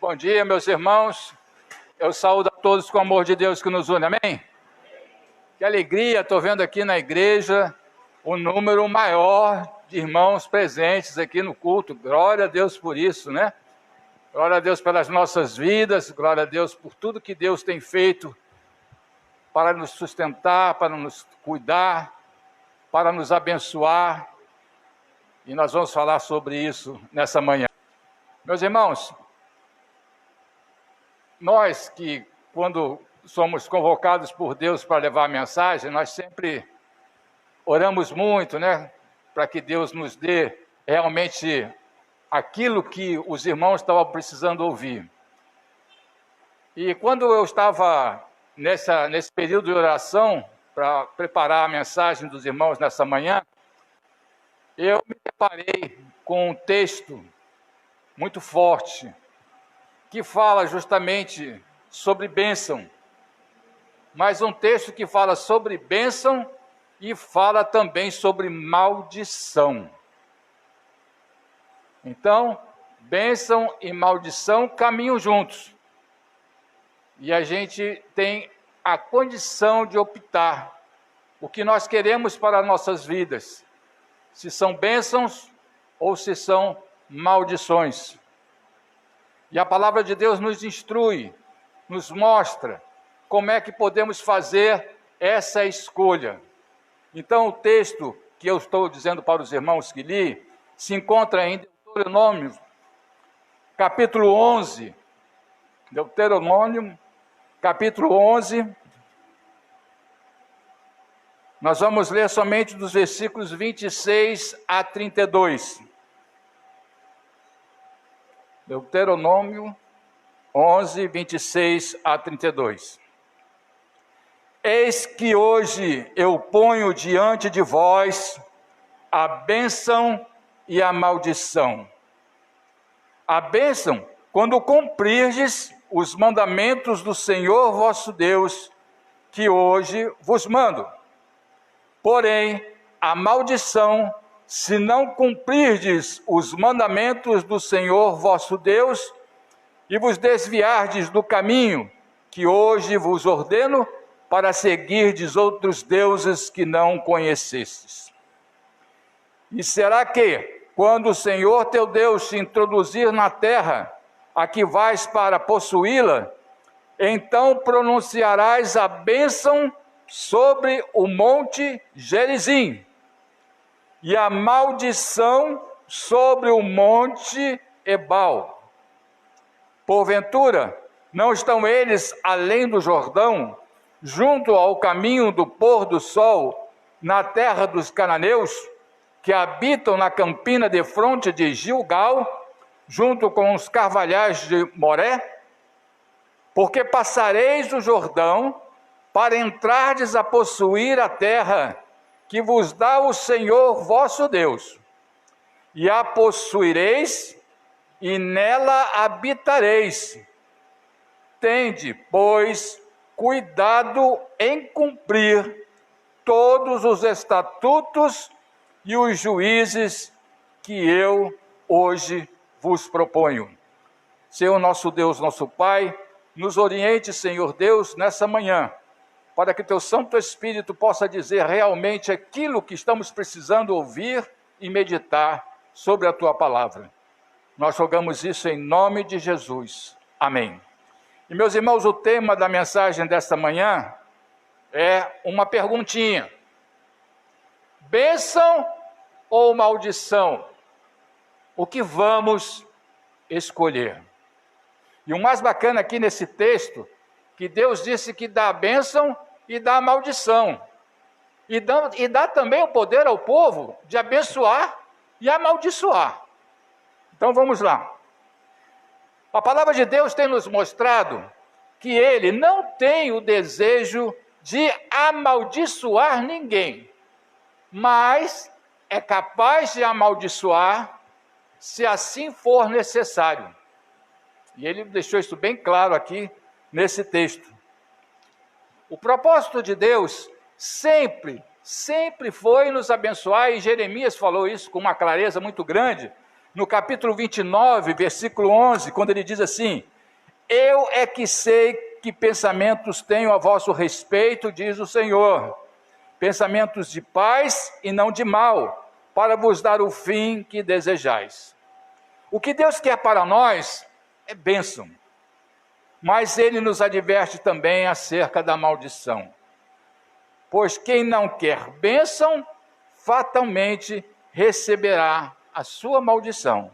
Bom dia, meus irmãos. Eu saúdo a todos com o amor de Deus que nos une, amém? Que alegria, estou vendo aqui na igreja o número maior de irmãos presentes aqui no culto. Glória a Deus por isso, né? Glória a Deus pelas nossas vidas, glória a Deus por tudo que Deus tem feito para nos sustentar, para nos cuidar, para nos abençoar. E nós vamos falar sobre isso nessa manhã. Meus irmãos, nós que, quando somos convocados por Deus para levar a mensagem, nós sempre oramos muito, né? Para que Deus nos dê realmente aquilo que os irmãos estavam precisando ouvir. E quando eu estava nesse período de oração, para preparar a mensagem dos irmãos nessa manhã, eu me deparei com um texto muito forte, que fala justamente sobre bênção, mas um texto que fala sobre bênção e fala também sobre maldição. Então, bênção e maldição caminham juntos, e a gente tem a condição de optar o que nós queremos para nossas vidas, se são bênçãos ou se são maldições. E a palavra de Deus nos instrui, nos mostra como é que podemos fazer essa escolha. Então, o texto que eu estou dizendo para os irmãos que li, se encontra em Deuteronômio, capítulo 11. Deuteronômio, capítulo 11. Nós vamos ler somente dos versículos 26 a 32. Deuteronômio 11, 26 a 32. Eis que hoje eu ponho diante de vós a bênção e a maldição. A bênção, quando cumprirdes os mandamentos do Senhor vosso Deus, que hoje vos mando. Porém, a maldição, se não cumprirdes os mandamentos do Senhor vosso Deus, e vos desviardes do caminho que hoje vos ordeno, para seguirdes outros deuses que não conhecestes. E será que, quando o Senhor teu Deus te introduzir na terra, a que vais para possuí-la, então pronunciarás a bênção sobre o monte Gerizim, e a maldição sobre o monte Ebal. Porventura, não estão eles além do Jordão, junto ao caminho do pôr do sol, na terra dos cananeus, que habitam na campina defronte de Gilgal, junto com os carvalhais de Moré? Porque passareis o Jordão, para entrardes a possuir a terra que vos dá o Senhor vosso Deus, e a possuireis, e nela habitareis. Tende, pois, cuidado em cumprir todos os estatutos e os juízes que eu hoje vos proponho. Senhor nosso Deus, nosso Pai, nos oriente, Senhor Deus, nessa manhã, para que teu Santo Espírito possa dizer realmente aquilo que estamos precisando ouvir e meditar sobre a tua palavra. Nós rogamos isso em nome de Jesus. Amém. E meus irmãos, o tema da mensagem desta manhã é uma perguntinha: bênção ou maldição? O que vamos escolher? E o mais bacana aqui nesse texto, que Deus disse que dá a bênção e dá a maldição. E dá também o poder ao povo de abençoar e amaldiçoar. Então vamos lá. A palavra de Deus tem nos mostrado que Ele não tem o desejo de amaldiçoar ninguém, mas é capaz de amaldiçoar se assim for necessário. E Ele deixou isso bem claro aqui nesse texto. O propósito de Deus sempre foi nos abençoar, e Jeremias falou isso com uma clareza muito grande, no capítulo 29, versículo 11, quando ele diz assim: Eu é que sei que pensamentos tenho a vosso respeito, diz o Senhor, pensamentos de paz e não de mal, para vos dar o fim que desejais. O que Deus quer para nós é bênção, mas Ele nos adverte também acerca da maldição. Pois quem não quer bênção, fatalmente receberá a sua maldição.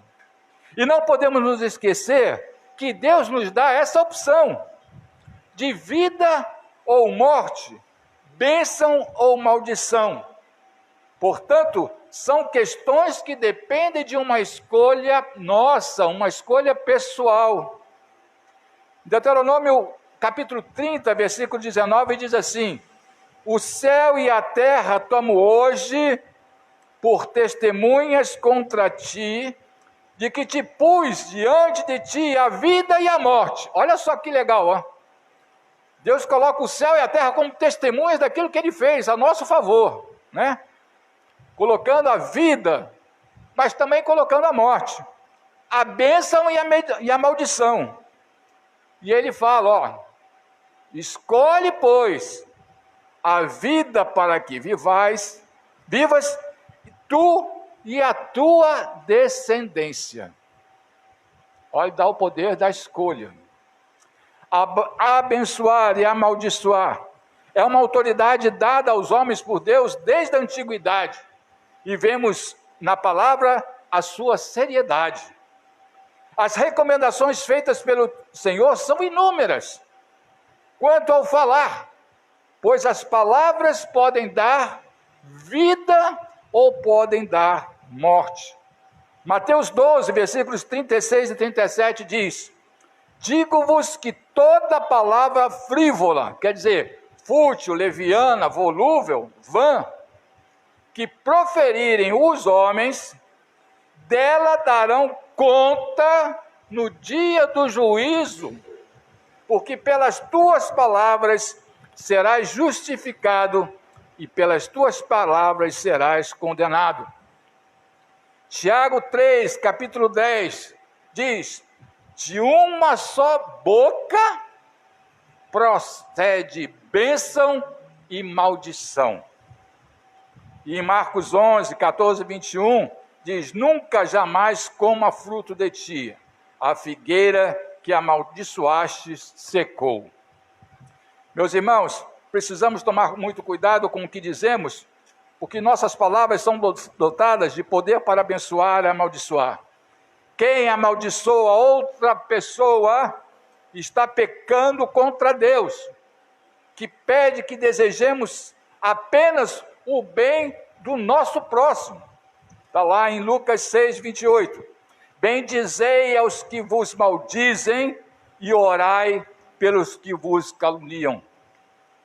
E não podemos nos esquecer que Deus nos dá essa opção de vida ou morte, bênção ou maldição. Portanto, são questões que dependem de uma escolha nossa, uma escolha pessoal. Deuteronômio capítulo 30, versículo 19, diz assim: o céu e a terra tomo hoje por testemunhas contra ti, de que te pus diante de ti a vida e a morte. Olha só que legal, ó. Deus coloca o céu e a terra como testemunhas daquilo que Ele fez a nosso favor, né? Colocando a vida, mas também colocando a morte, a bênção e a maldição. E Ele fala, ó, escolhe, pois, a vida para que vivas, tu e a tua descendência. Olha, dá o poder da escolha. Abençoar e amaldiçoar é uma autoridade dada aos homens por Deus desde a antiguidade. E vemos na palavra a sua seriedade. As recomendações feitas pelo Senhor são inúmeras quanto ao falar, pois as palavras podem dar vida ou podem dar morte. Mateus 12, versículos 36 e 37 diz: digo-vos que toda palavra frívola, quer dizer, fútil, leviana, volúvel, vã, que proferirem os homens, dela darão conta no dia do juízo, porque pelas tuas palavras serás justificado e pelas tuas palavras serás condenado. Tiago 3, capítulo 10, diz: de uma só boca procede bênção e maldição. E em Marcos 11, 14, 21, diz: nunca jamais coma fruto de ti, a figueira que amaldiçoaste secou. Meus irmãos, precisamos tomar muito cuidado com o que dizemos, porque nossas palavras são dotadas de poder para abençoar e amaldiçoar. Quem amaldiçoa outra pessoa está pecando contra Deus, que pede que desejemos apenas o bem do nosso próximo. Está lá em Lucas 6, 28. Bendizei aos que vos maldizem e orai pelos que vos caluniam.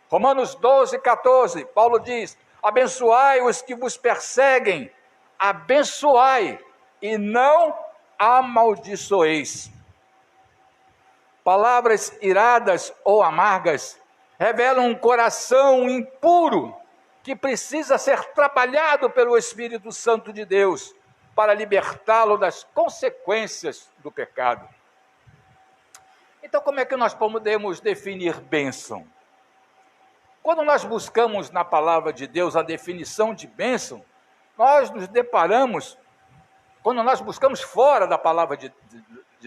Romanos 12, 14, Paulo diz: abençoai os que vos perseguem, abençoai e não amaldiçoeis. Palavras iradas ou amargas revelam um coração impuro que precisa ser trabalhado pelo Espírito Santo de Deus para libertá-lo das consequências do pecado. Então, como é que nós podemos definir bênção? Quando nós buscamos na palavra de Deus a definição de bênção, nós nos deparamos, quando nós buscamos fora da palavra de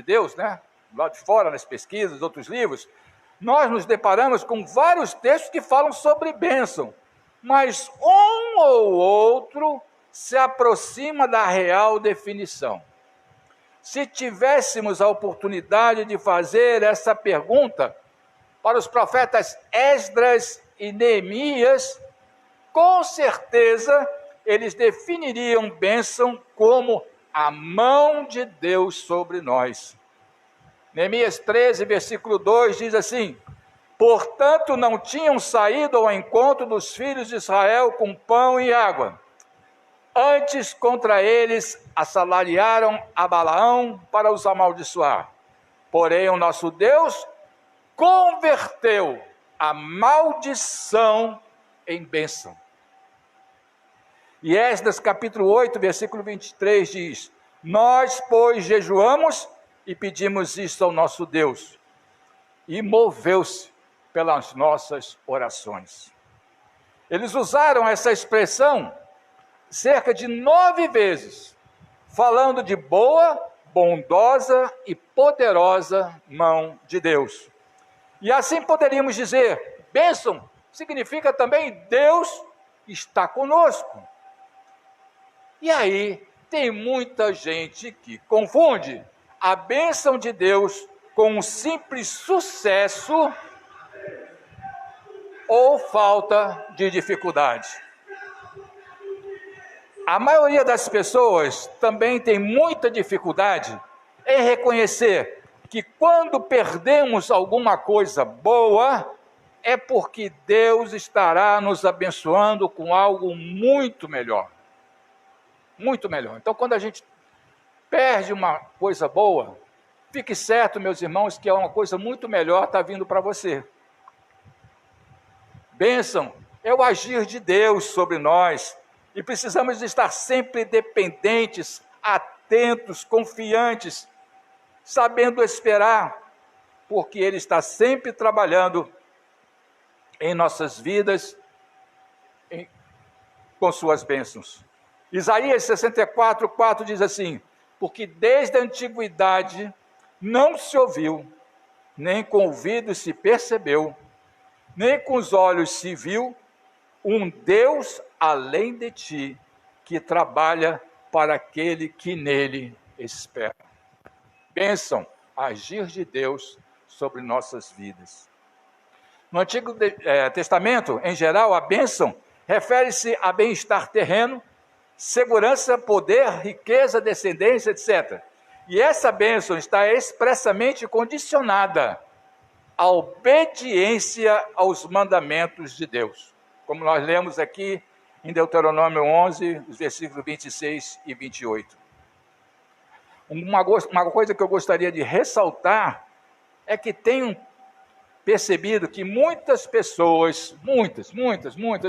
Deus, né? Lá de fora, nas pesquisas, outros livros, nós nos deparamos com vários textos que falam sobre bênção, mas um ou outro se aproxima da real definição. Se tivéssemos a oportunidade de fazer essa pergunta para os profetas Esdras e Neemias, com certeza eles definiriam bênção como a mão de Deus sobre nós. Neemias 13, versículo 2 diz assim: portanto não tinham saído ao encontro dos filhos de Israel com pão e água. Antes contra eles assalariaram a Balaão para os amaldiçoar. Porém o nosso Deus converteu a maldição em bênção. E Esdras capítulo 8, versículo 23 diz: nós, pois, jejuamos e pedimos isto ao nosso Deus. e moveu-se pelas nossas orações. Eles usaram essa expressão cerca de 9 vezes, falando de boa, bondosa e poderosa mão de Deus. E assim poderíamos dizer, bênção significa também Deus está conosco. E aí tem muita gente que confunde a bênção de Deus com um simples sucesso ou falta de dificuldade. A maioria das pessoas também tem muita dificuldade em reconhecer que quando perdemos alguma coisa boa, é porque Deus estará nos abençoando com algo muito melhor. Muito melhor. Então, quando a gente perde uma coisa boa, fique certo, meus irmãos, que é uma coisa muito melhor está vindo para você. Bênção é o agir de Deus sobre nós, e precisamos estar sempre dependentes, atentos, confiantes, sabendo esperar, porque Ele está sempre trabalhando em nossas vidas com suas bênçãos. Isaías 64:4 diz assim: porque desde a antiguidade não se ouviu, nem com ouvidos se percebeu, nem com os olhos se viu, um Deus além de ti, que trabalha para aquele que nele espera. Bênção, agir de Deus sobre nossas vidas. No Antigo Testamento, em geral, a bênção refere-se a bem-estar terreno, segurança, poder, riqueza, descendência, etc. E essa bênção está expressamente condicionada à obediência aos mandamentos de Deus, como nós lemos aqui em Deuteronômio 11, os versículos 26 e 28. Uma coisa que eu gostaria de ressaltar é que tenho percebido que muitas pessoas, muitas,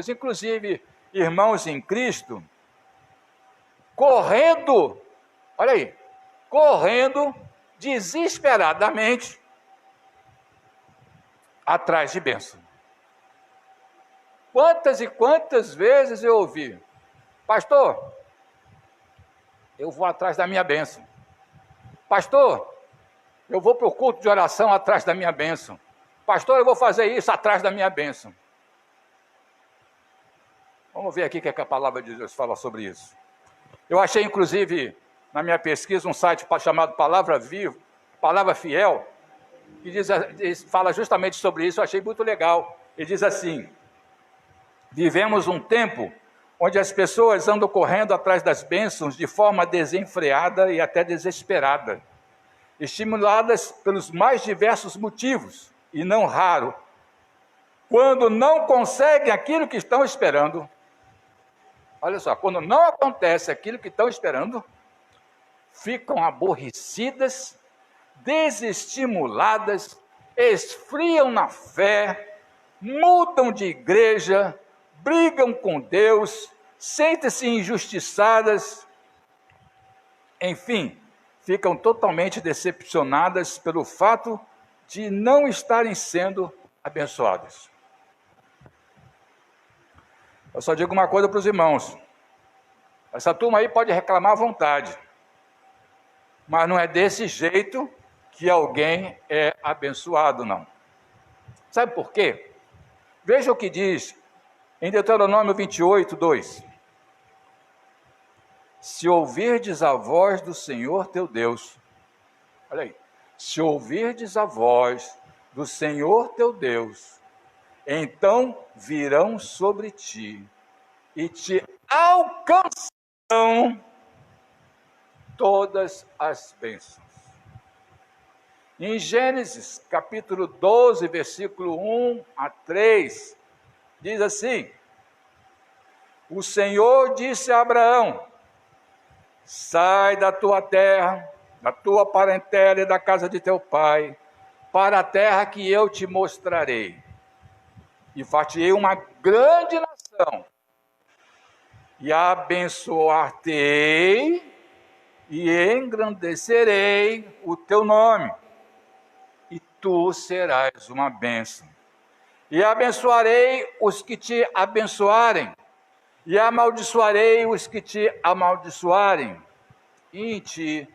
inclusive irmãos em Cristo, correndo desesperadamente atrás de bênção. Quantas e quantas vezes eu ouvi, pastor, eu vou atrás da minha bênção. Pastor, eu vou para o culto de oração atrás da minha bênção. Pastor, eu vou fazer isso atrás da minha bênção. Vamos ver aqui o que a palavra de Deus fala sobre isso. Eu achei, inclusive, na minha pesquisa, um site chamado Palavra Viva, Palavra Fiel, que fala justamente sobre isso. Eu achei muito legal. Ele diz assim: vivemos um tempo onde as pessoas andam correndo atrás das bênçãos de forma desenfreada e até desesperada, estimuladas pelos mais diversos motivos, e não raro, quando não conseguem aquilo que estão esperando. Olha só, quando não acontece aquilo que estão esperando, ficam aborrecidas, desestimuladas, esfriam na fé, mudam de igreja, brigam com Deus, sentem-se injustiçadas, enfim, ficam totalmente decepcionadas pelo fato de não estarem sendo abençoadas. Eu só digo uma coisa para os irmãos: essa turma aí pode reclamar à vontade, mas não é desse jeito que alguém é abençoado, não. Sabe por quê? Veja o que diz em Deuteronômio 28:2. Se ouvirdes a voz do Senhor teu Deus, olha aí, se ouvirdes a voz do Senhor teu Deus, então virão sobre ti e te alcançarão todas as bênçãos. Em Gênesis, capítulo 12, versículo 1-3, diz assim: o Senhor disse a Abraão: sai da tua terra, da tua parentela e da casa de teu pai, para a terra que eu te mostrarei, e far-te-ei uma grande nação, e abençoar-te-ei, e engrandecerei o teu nome, e tu serás uma bênção. E abençoarei os que te abençoarem, e amaldiçoarei os que te amaldiçoarem, e em ti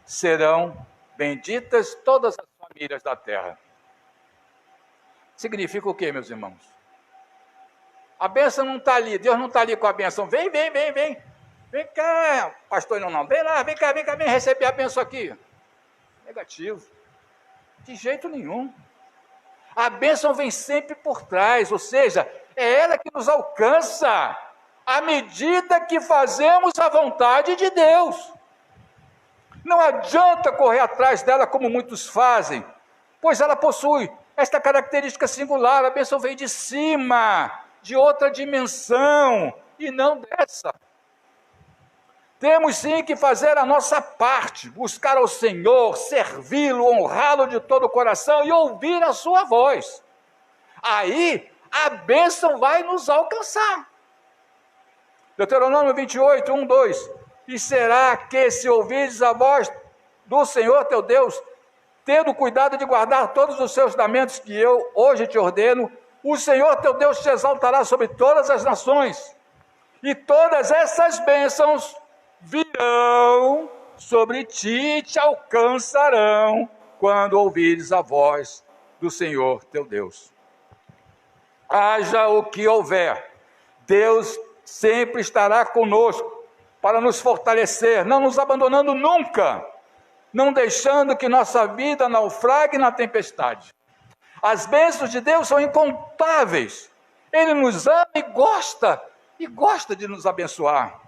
serão benditas todas as famílias da terra. Significa o quê, meus irmãos? A bênção não está ali, Deus não está ali com a bênção. Vem, vem, vem, vem. Vem cá, pastor não, vem lá, vem cá, vem receber a bênção aqui. Negativo. De jeito nenhum. A bênção vem sempre por trás, ou seja, é ela que nos alcança à medida que fazemos a vontade de Deus. Não adianta correr atrás dela como muitos fazem, pois ela possui esta característica singular: a bênção vem de cima, de outra dimensão, e não dessa. Temos sim que fazer a nossa parte, buscar ao Senhor, servi-lo, honrá-lo de todo o coração e ouvir a sua voz. Aí a bênção vai nos alcançar. Deuteronômio 28, 1, 2. E será que, se ouvirdes a voz do Senhor teu Deus, tendo cuidado de guardar todos os seus mandamentos que eu hoje te ordeno, o Senhor teu Deus te exaltará sobre todas as nações, e todas essas bênçãos virão sobre ti e te alcançarão quando ouvires a voz do Senhor teu Deus. Haja o que houver, Deus sempre estará conosco para nos fortalecer, não nos abandonando nunca, não deixando que nossa vida naufrague na tempestade. As bênçãos de Deus são incontáveis. Ele nos ama e gosta de nos abençoar.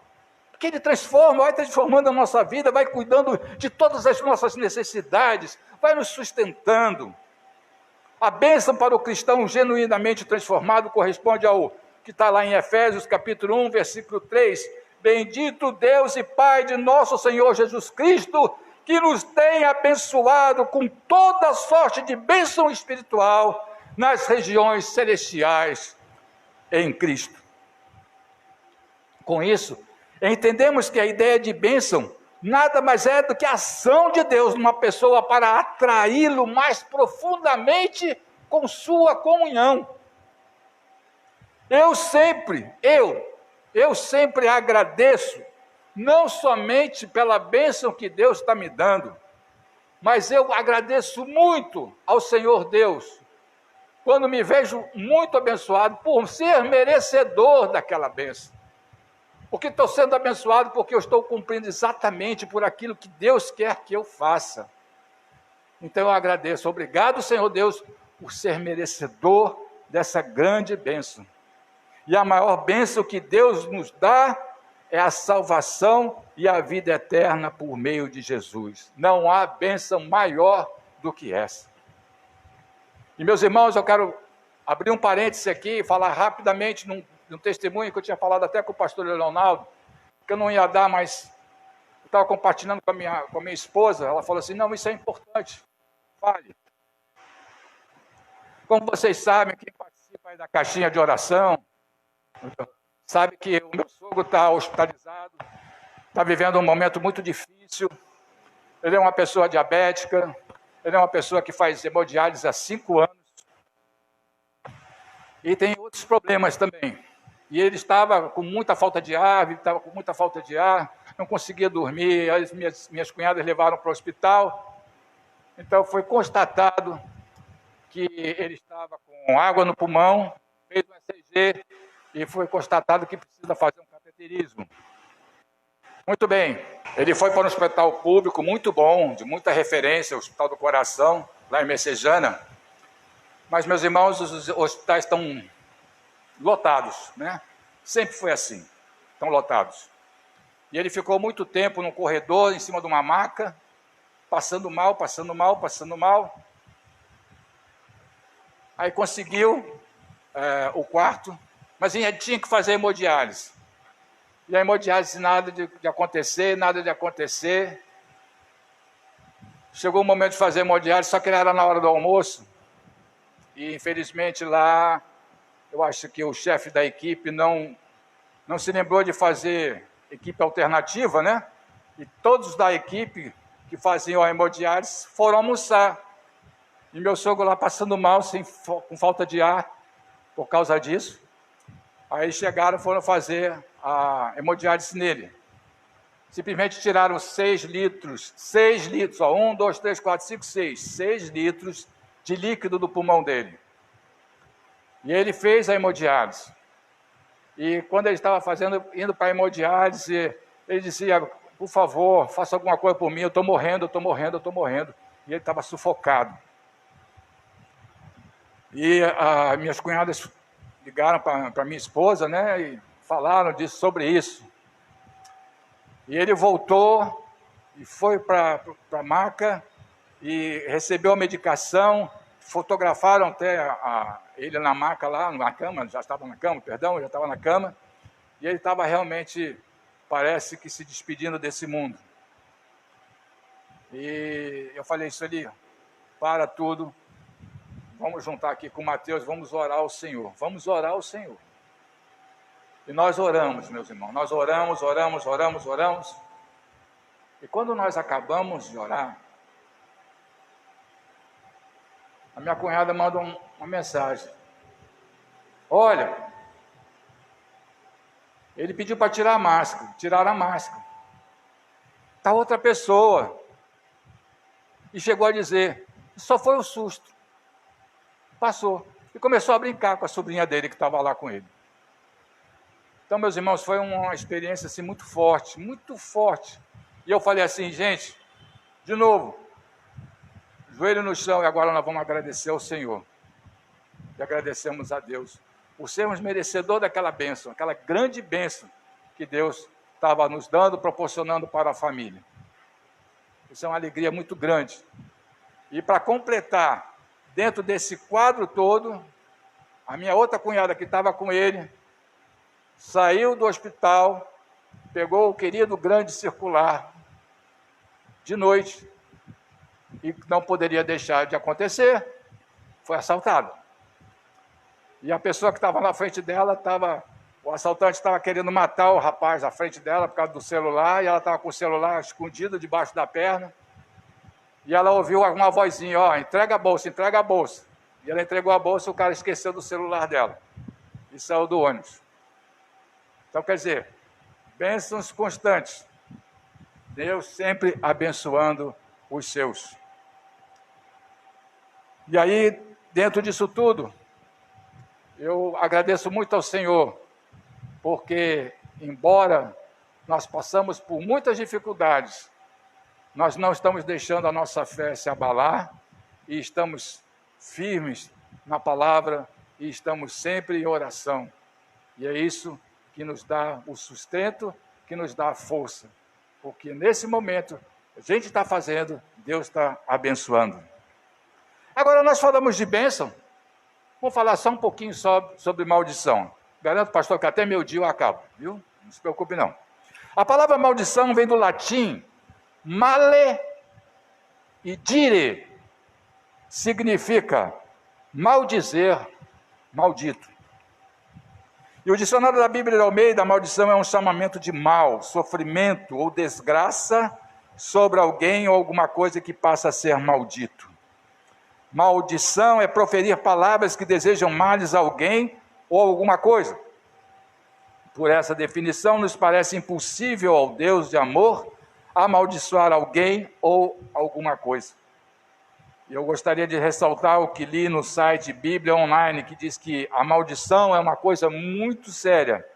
Porque Ele transforma, vai transformando a nossa vida, vai cuidando de todas as nossas necessidades, vai nos sustentando. A bênção para o cristão genuinamente transformado corresponde ao que está lá em Efésios capítulo 1, versículo 3. Bendito Deus e Pai de nosso Senhor Jesus Cristo, que nos tem abençoado com toda sorte de bênção espiritual nas regiões celestiais em Cristo. Com isso, entendemos que a ideia de bênção nada mais é do que a ação de Deus numa pessoa para atraí-lo mais profundamente com sua comunhão. Eu sempre agradeço, não somente pela bênção que Deus está me dando, mas eu agradeço muito ao Senhor Deus, quando me vejo muito abençoado por ser merecedor daquela bênção. Porque estou sendo abençoado porque eu estou cumprindo exatamente por aquilo que Deus quer que eu faça. Então eu agradeço. Obrigado, Senhor Deus, por ser merecedor dessa grande bênção. E a maior bênção que Deus nos dá é a salvação e a vida eterna por meio de Jesus. Não há bênção maior do que essa. E meus irmãos, eu quero abrir um parêntese aqui e falar rapidamente num testemunho que eu tinha falado até com o pastor Leonardo, que eu não ia dar, mas eu estava compartilhando com a minha esposa. Ela falou assim: não, isso é importante, fale. Como vocês sabem, quem participa aí da caixinha de oração, sabe que o meu sogro está hospitalizado, está vivendo um momento muito difícil. Ele é uma pessoa diabética, ele é uma pessoa que faz hemodiálise há 5 anos, e tem outros problemas também. E ele estava com muita falta de ar, não conseguia dormir. As minhas cunhadas levaram para o hospital. Então foi constatado que ele estava com água no pulmão, fez um ECG e foi constatado que precisa fazer um cateterismo. Muito bem, ele foi para um hospital público muito bom, de muita referência, o Hospital do Coração, lá em Messejana. Mas, meus irmãos, os hospitais estão lotados, né? Sempre foi assim, estão lotados. E ele ficou muito tempo no corredor, em cima de uma maca, passando mal. Aí conseguiu o quarto, mas ele tinha que fazer hemodiálise. E a hemodiálise nada de acontecer. Chegou o momento de fazer hemodiálise, só que era na hora do almoço. E infelizmente lá, eu acho que o chefe da equipe não se lembrou de fazer equipe alternativa, né? E todos da equipe que faziam a hemodiálise foram almoçar. E meu sogro lá passando mal, com falta de ar, por causa disso. Aí chegaram e foram fazer a hemodiálise nele. Simplesmente tiraram 6 litros, 1, 2, 3, 4, 5, 6 litros de líquido do pulmão dele. E ele fez a hemodiálise. E quando ele estava indo para a hemodiálise, ele dizia, por favor, faça alguma coisa por mim, eu estou morrendo. E ele estava sufocado. E minhas cunhadas ligaram para minha esposa, né, e falaram sobre isso. E ele voltou e foi para a maca e recebeu a medicação, fotografaram até ele na maca lá, na cama, já estava na cama, e ele estava realmente, parece que se despedindo desse mundo. E eu falei, isso ali, para tudo, vamos juntar aqui com o Mateus, vamos orar ao Senhor. E nós oramos, meus irmãos, nós oramos. E quando nós acabamos de orar, a minha cunhada manda uma mensagem. Olha, ele pediu para tirar a máscara, tiraram a máscara. Está outra pessoa. E chegou a dizer, só foi o susto. Passou. E começou a brincar com a sobrinha dele que estava lá com ele. Então, meus irmãos, foi uma experiência assim, muito forte. E eu falei assim, gente, de novo, joelho no chão, e agora nós vamos agradecer ao Senhor. E agradecemos a Deus por sermos merecedor daquela bênção, aquela grande bênção que Deus estava nos dando, proporcionando para a família. Isso é uma alegria muito grande. E para completar, dentro desse quadro todo, a minha outra cunhada que estava com ele, saiu do hospital, pegou o querido grande circular de noite, e não poderia deixar de acontecer, foi assaltado. E a pessoa que estava na frente dela, o assaltante estava querendo matar o rapaz na frente dela por causa do celular, e ela estava com o celular escondido debaixo da perna, e ela ouviu uma vozinha, entrega a bolsa. E ela entregou a bolsa, o cara esqueceu do celular dela, e saiu do ônibus. Então, quer dizer, bênçãos constantes, Deus sempre abençoando os seus. E aí, dentro disso tudo, eu agradeço muito ao Senhor, porque, embora nós passamos por muitas dificuldades, nós não estamos deixando a nossa fé se abalar, e estamos firmes na palavra, e estamos sempre em oração. E é isso que nos dá o sustento, que nos dá a força, porque nesse momento, a gente está fazendo, Deus está abençoando. Agora nós falamos de bênção, vamos falar só um pouquinho sobre maldição. Garanto, pastor, que até meu dia eu acabo, viu? Não se preocupe não. A palavra maldição vem do latim male e dire, significa maldizer, maldito. E o dicionário da Bíblia de Almeida, a maldição é um chamamento de mal, sofrimento ou desgraça sobre alguém ou alguma coisa que passa a ser maldito. Maldição é proferir palavras que desejam males a alguém ou alguma coisa. Por essa definição, nos parece impossível ao Deus de amor amaldiçoar alguém ou alguma coisa. Eu gostaria de ressaltar o que li no site Bíblia Online, que diz que a maldição é uma coisa muito séria.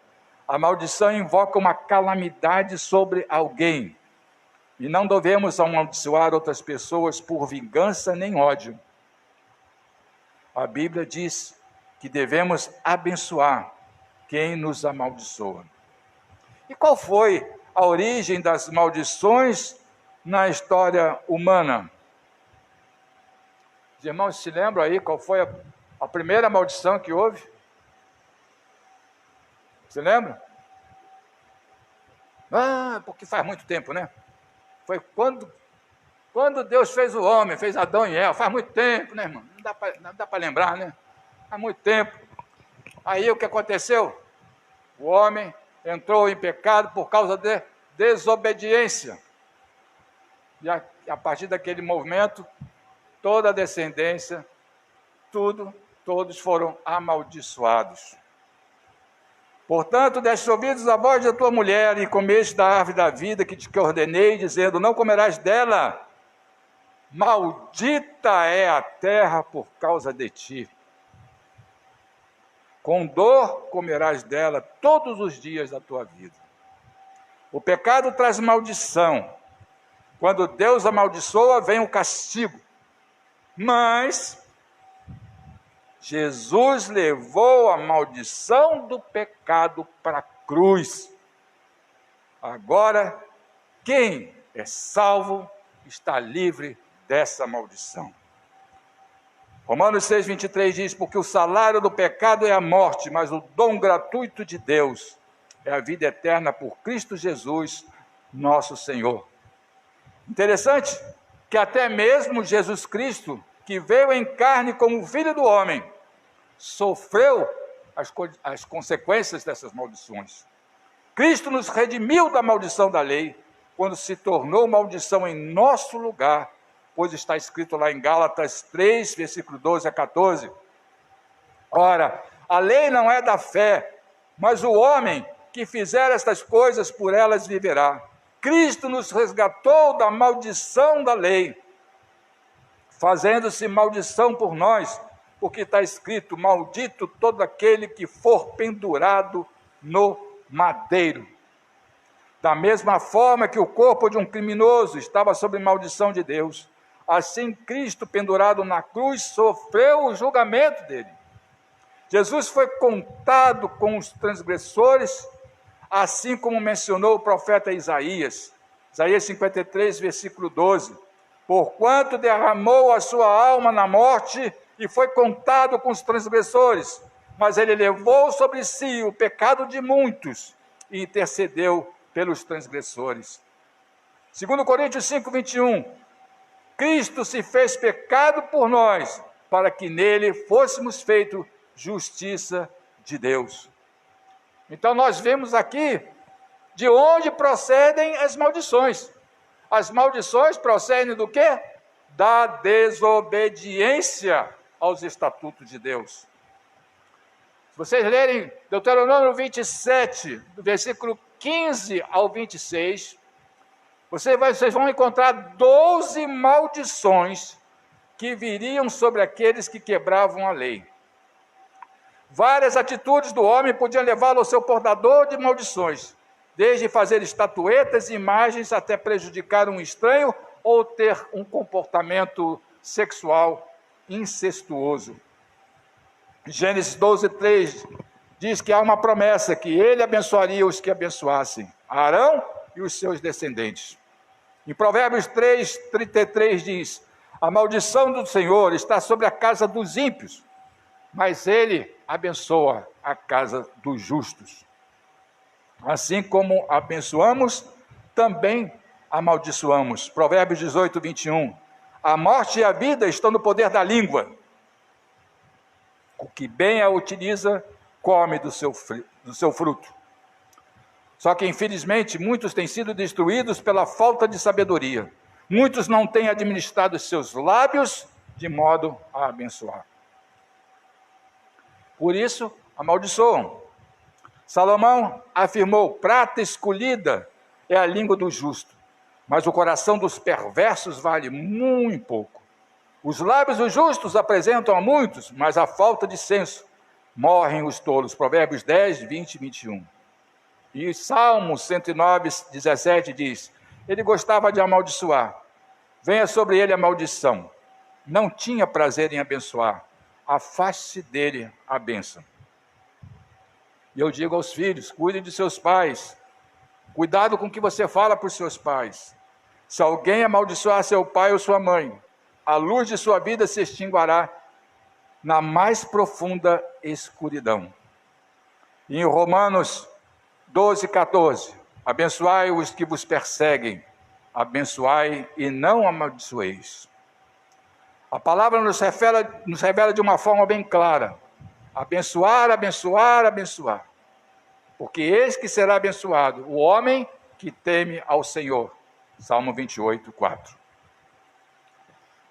A maldição invoca uma calamidade sobre alguém. E não devemos amaldiçoar outras pessoas por vingança nem ódio. A Bíblia diz que devemos abençoar quem nos amaldiçoa. E qual foi a origem das maldições na história humana? Os irmãos se lembram aí qual foi a primeira maldição que houve? Se lembra? Porque faz muito tempo, né? Foi quando Deus fez o homem, fez Adão e Eva, faz muito tempo, né, irmão? Não dá para lembrar, né? Faz muito tempo. Aí o que aconteceu? O homem entrou em pecado por causa de desobediência. E a partir daquele movimento, toda a descendência, todos foram amaldiçoados. Portanto, destes ouvidos a voz da tua mulher e comeste da árvore da vida que te ordenei, dizendo, não comerás dela, maldita é a terra por causa de ti. Com dor comerás dela todos os dias da tua vida. O pecado traz maldição. Quando Deus amaldiçoa, vem o castigo. Mas Jesus levou a maldição do pecado para a cruz. Agora, quem é salvo está livre dessa maldição. Romanos 6,23 diz, porque o salário do pecado é a morte, mas o dom gratuito de Deus é a vida eterna por Cristo Jesus, nosso Senhor. Interessante que até mesmo Jesus Cristo, que veio em carne como Filho do homem, sofreu as consequências dessas maldições. Cristo nos redimiu da maldição da lei, quando se tornou maldição em nosso lugar, pois está escrito lá em Gálatas 3, versículo 12 a 14. Ora, a lei não é da fé, mas o homem que fizer estas coisas por elas viverá. Cristo nos resgatou da maldição da lei, fazendo-se maldição por nós, porque está escrito, maldito todo aquele que for pendurado no madeiro. Da mesma forma que o corpo de um criminoso estava sob maldição de Deus, assim Cristo pendurado na cruz sofreu o julgamento dele. Jesus foi contado com os transgressores, assim como mencionou o profeta Isaías 53, versículo 12. Porquanto derramou a sua alma na morte e foi contado com os transgressores, mas ele levou sobre si o pecado de muitos e intercedeu pelos transgressores. 2 Coríntios 5, 21, Cristo se fez pecado por nós, para que nele fôssemos feitos justiça de Deus. Então nós vemos aqui de onde procedem as maldições. As maldições procedem do quê? Da desobediência aos estatutos de Deus. Se vocês lerem Deuteronômio 27, do versículo 15 ao 26, vocês vão encontrar 12 maldições que viriam sobre aqueles que quebravam a lei. Várias atitudes do homem podiam levá-lo ao seu portador de maldições, desde fazer estatuetas e imagens até prejudicar um estranho ou ter um comportamento sexual incestuoso. Gênesis 12, 3 diz que há uma promessa, que ele abençoaria os que abençoassem, Arão e os seus descendentes. Em Provérbios 3, 33 diz, a maldição do Senhor está sobre a casa dos ímpios, mas ele abençoa a casa dos justos. Assim como abençoamos, também amaldiçoamos. Provérbios 18, 21. A morte e a vida estão no poder da língua. O que bem a utiliza, come do seu fruto. Só que, infelizmente, muitos têm sido destruídos pela falta de sabedoria. Muitos não têm administrado seus lábios de modo a abençoar. Por isso, amaldiçoam. Salomão afirmou, prata escolhida é a língua do justo, mas o coração dos perversos vale muito pouco. Os lábios dos justos apresentam a muitos, mas a falta de senso morrem os tolos. Provérbios 10, 20 e 21. E Salmo 109, 17 diz, ele gostava de amaldiçoar, venha sobre ele a maldição, não tinha prazer em abençoar, afaste dele a bênção. E eu digo aos filhos, cuidem de seus pais, cuidado com o que você fala para os seus pais. Se alguém amaldiçoar seu pai ou sua mãe, a luz de sua vida se extinguirá na mais profunda escuridão. E em Romanos 12, 14, abençoai os que vos perseguem, abençoai e não amaldiçoeis. A palavra nos revela de uma forma bem clara, abençoar, abençoar, abençoar, porque eis que será abençoado o homem que teme ao Senhor. Salmo 28, 4.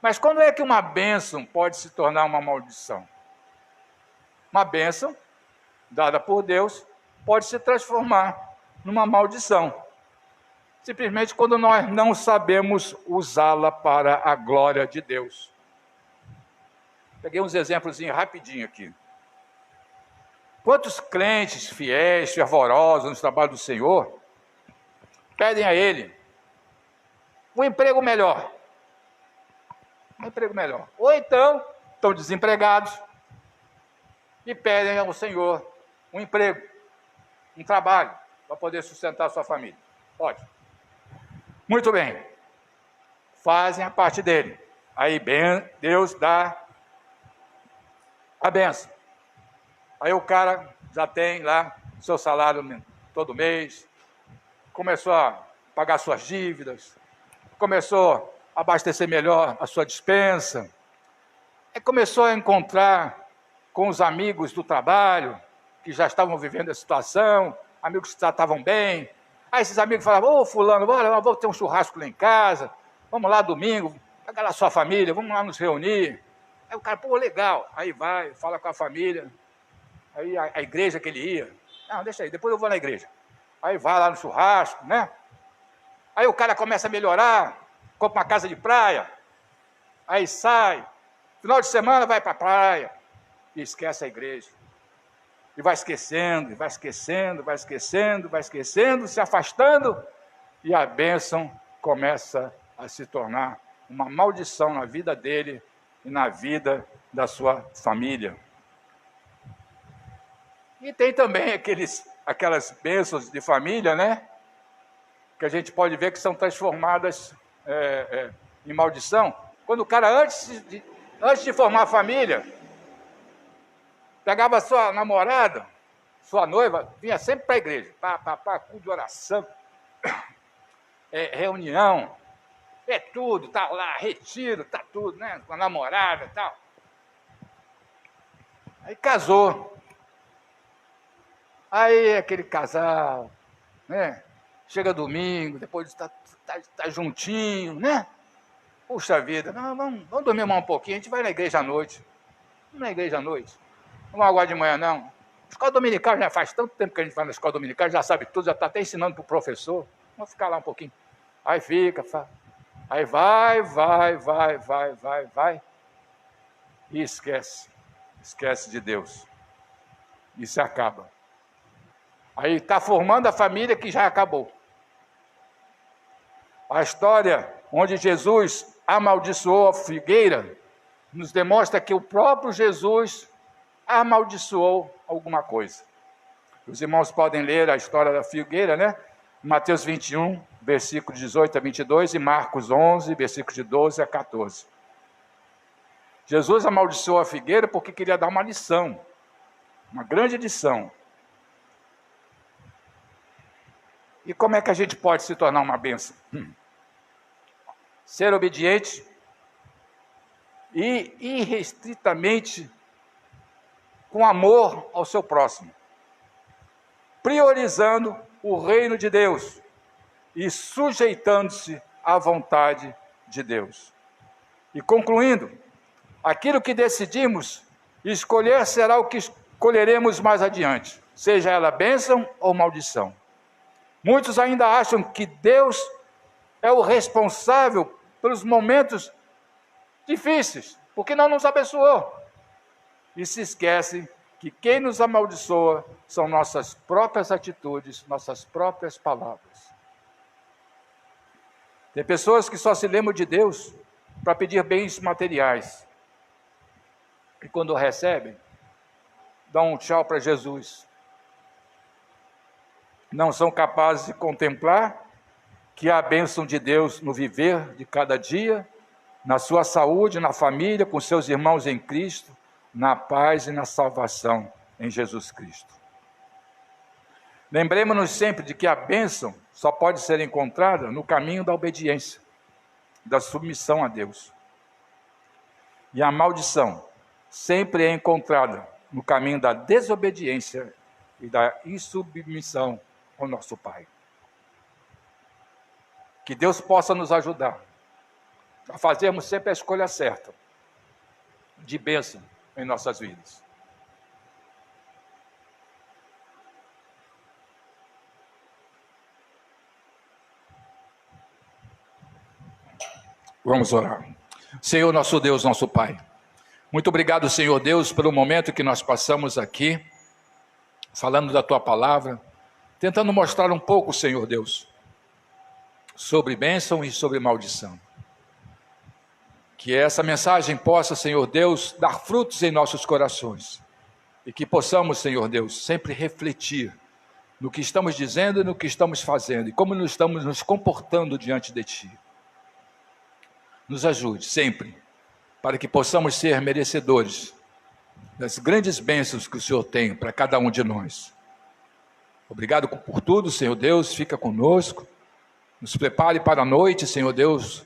Mas quando é que uma bênção pode se tornar uma maldição? Uma bênção dada por Deus pode se transformar numa maldição. Simplesmente quando nós não sabemos usá-la para a glória de Deus. Peguei uns exemplos rapidinho aqui. Quantos crentes fiéis, fervorosos no trabalho do Senhor, pedem a Ele um emprego melhor. Um emprego melhor. Ou então, estão desempregados e pedem ao Senhor um emprego, um trabalho, para poder sustentar a sua família. Pode. Muito bem. Fazem a parte dele. Aí Deus dá a bênção. Aí o cara já tem lá seu salário todo mês, começou a pagar suas dívidas, começou a abastecer melhor a sua despensa, aí começou a encontrar com os amigos do trabalho, que já estavam vivendo a situação, amigos que tratavam bem. Aí esses amigos falavam, ô fulano, bora, vou ter um churrasco lá em casa, vamos lá domingo, pega lá a sua família, vamos lá nos reunir. Aí o cara, pô, legal. Aí vai, fala com a família. Aí a igreja que ele ia. Não, deixa aí, depois eu vou na igreja. Aí vai lá no churrasco, né? Aí o cara começa a melhorar, compra uma casa de praia. Aí sai. Final de semana vai para a praia. E esquece a igreja. E vai esquecendo, e vai esquecendo, vai esquecendo, vai esquecendo, se afastando. E a bênção começa a se tornar uma maldição na vida dele e na vida da sua família. E tem também aquelas bênçãos de família, né? Que a gente pode ver que são transformadas em maldição. Quando o cara, antes de formar a família, pegava sua namorada, sua noiva, vinha sempre para a igreja. Culto de oração, reunião, tudo, tá lá, retiro, tá tudo, né? Com a namorada e tal. Aí casou. Aí aquele casal, né? Chega domingo, depois está juntinho, né? Puxa vida, vamos dormir mais um pouquinho, a gente vai na igreja à noite. Vamos na igreja à noite. Não vamos agora de manhã, não. Escola dominical já faz tanto tempo que a gente vai na escola dominical, já sabe tudo, já está até ensinando para o professor. Vamos ficar lá um pouquinho. Aí fica, aí vai. E esquece de Deus. E se acaba. Aí está formando a família que já acabou. A história onde Jesus amaldiçoou a figueira nos demonstra que o próprio Jesus amaldiçoou alguma coisa. Os irmãos podem ler a história da figueira, né? Mateus 21, versículos 18 a 22 e Marcos 11, versículos de 12 a 14. Jesus amaldiçoou a figueira porque queria dar uma lição, uma grande lição. E como é que a gente pode se tornar uma bênção? Ser obediente e irrestritamente com amor ao seu próximo, priorizando o reino de Deus e sujeitando-se à vontade de Deus. E concluindo, aquilo que decidimos escolher será o que escolheremos mais adiante, seja ela bênção ou maldição. Muitos ainda acham que Deus é o responsável pelos momentos difíceis, porque não nos abençoou. E se esquecem que quem nos amaldiçoa são nossas próprias atitudes, nossas próprias palavras. Tem pessoas que só se lembram de Deus para pedir bens materiais. E quando recebem, dão um tchau para Jesus. Não são capazes de contemplar que há a bênção de Deus no viver de cada dia, na sua saúde, na família, com seus irmãos em Cristo, na paz e na salvação em Jesus Cristo. Lembremos-nos sempre de que a bênção só pode ser encontrada no caminho da obediência, da submissão a Deus. E a maldição sempre é encontrada no caminho da desobediência e da insubmissão ao nosso Pai. Que Deus possa nos ajudar a fazermos sempre a escolha certa de bênção em nossas vidas. Vamos orar. Senhor, nosso Deus, nosso Pai, muito obrigado, Senhor Deus, pelo momento que nós passamos aqui, falando da Tua palavra, tentando mostrar um pouco, Senhor Deus, sobre bênção e sobre maldição. Que essa mensagem possa, Senhor Deus, dar frutos em nossos corações, e que possamos, Senhor Deus, sempre refletir no que estamos dizendo e no que estamos fazendo, e como nós estamos nos comportando diante de Ti. Nos ajude sempre, para que possamos ser merecedores das grandes bênçãos que o Senhor tem para cada um de nós. Obrigado por tudo, Senhor Deus, fica conosco, nos prepare para a noite, Senhor Deus,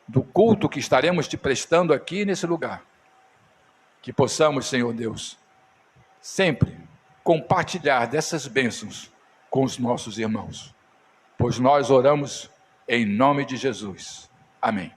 do culto que estaremos te prestando aqui nesse lugar. Que possamos, Senhor Deus, sempre compartilhar dessas bênçãos com os nossos irmãos, pois nós oramos em nome de Jesus. Amém.